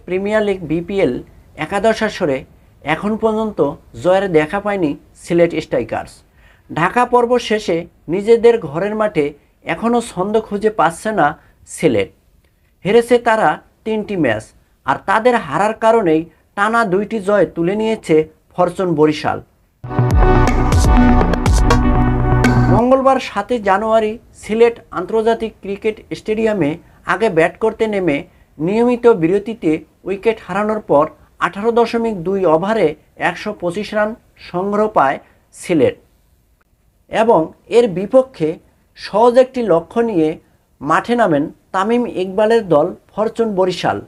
Premier league BPL একাদশ আসরে এখন পর্যন্ত জয়ের দেখা পায়নি সিলেট স্ট্রাইকার্স। ঢাকা পর্ব শেষে নিজেদের ঘরের মাঠে এখনও ছন্দ খুঁজে পাচ্ছে না সিলেট। হেরেছে তারা 3টি ম্যাচ, আর তাদের হারার কারণেই টানা 2টি জয় তুলে নিয়েছে ফরচুন বরিশাল। মঙ্গলবার 7 জানুয়ারি সিলেট আন্তর্জাতিক ক্রিকেট স্টেডিয়ামে আগে ব্যাট করতে নেমে নিয়মিত বিরতিতে উইকেট হারানোর পর 18.2 ওভারে 125 রান সংগ্রহ পায় সিলেট এবং এর বিপক্ষে সহজ একটি লক্ষ্য নিয়ে মাঠে নামেন তামিম ইকবালের দল ফরচুন বরিশাল।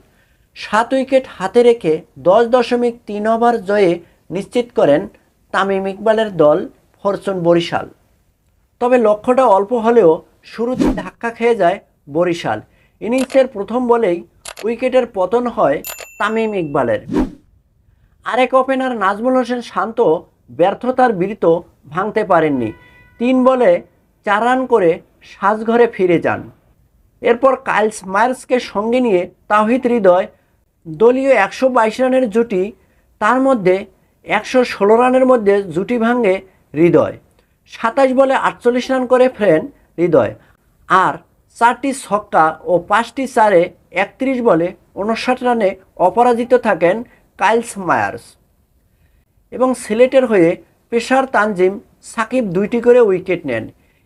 7 উইকেট হাতে রেখে 10.3 ওভার জয়ে নিশ্চিত করেন তামিম ইকবালের দল ফরচুন বরিশাল। তবে লক্ষ্যটা অল্প হলেও শুরুতে ধাক্কা খেয়ে যায় বরিশাল। ইনিংসের প্রথম বলেই উইকেটের পতন হয় তামিম ইকবালের। আরেক ওপেনার নাজমুল হোসেন শান্ত ব্যর্থতার বৃত্ত ভাঙতে পারেননি। 3 বলে 4 রান করে সাজঘরে ফিরে যান। এরপর কাইলস মায়ার্সকে সঙ্গে নিয়ে তাওহিদ হৃদয় দলীয় 122 রানের জুটি, তার মধ্যে 116 রানের মধ্যে জুটি ভাঙে হৃদয়। 27 বলে 48 রান করে ফেরেন হৃদয়, আর 4টি ছক্কা ও 5টি চারে 31 বলে 59 রানে অপরাজিত থাকেন কাইলস মায়ার্স। এবং সিলেটের হয়ে পেসার তানজিম সাকিব 2টি করে উইকেট নেন।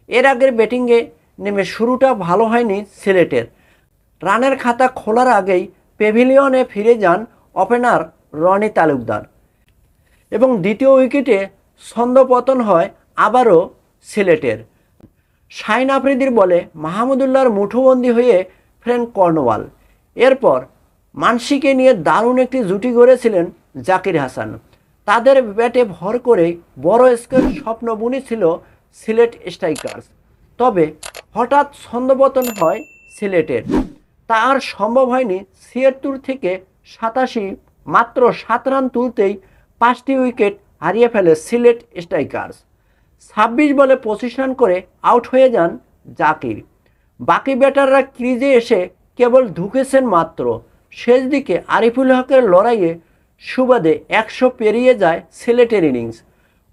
এর আগের ব্যাটিংয়ে নেমে শুরুটা ভালো হয়নি সিলেটের। রানের খাতা খোলার আগেই প্যাভিলিয়নে ফিরে যান ওপেনার রনি তালুকদার এবং দ্বিতীয় উইকেটে ছন্দপতন হয় আবারও সিলেটের। শাহিন আফ্রিদির বলে মাহমুদুল্লাহর মুঠোবন্দি হয়ে ফেরেন কর্নওয়াল। এরপর মানসিকে নিয়ে দারুণ একটি জুটি গড়েছিলেন জাকির হাসান। তাদের ব্যাটে ভর করে বড় স্কোর স্বপ্ন বুনেছিল সিলেট স্ট্রাইকার্স। তবে হঠাৎ ছন্দপতন হয় সিলেটের। তা আর সম্ভব হয়নি। 76 থেকে 87 মাত্র 7 রান তুলতেই 5টি উইকেট হারিয়ে ফেলে সিলেট স্ট্রাইকার্স। 26 বলে 25 রান করে আউট হয়ে যান জাকির। বাকি ব্যাটাররা ক্রিজে এসে কেবল ঢুকেছেন মাত্র। শেষ দিকে আরিফুল হকের লড়াইয়ে সুবাদে 100 পেরিয়ে যায় সিলেটের ইনিংস।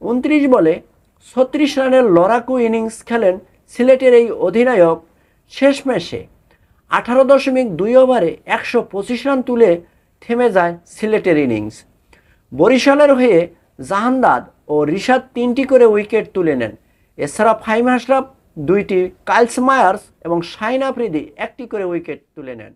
29 বলে 36 রানের লড়াকু ইনিংস খেলেন সিলেটের এই অধিনায়ক। শেষ ম্যাচে 18.2 ওভারে 125 রান তুলে থেমে যায় সিলেটের ইনিংস। বরিশালের হয়ে জাহানদাদ ও রিশাদ 3টি করে উইকেট তুলে নেন। এছাড়া ফাহিম আশরাফ 2টি, কাইলস মায়ার্স এবং শাহিন আফ্রিদি 1টি করে উইকেট তুলে নেন।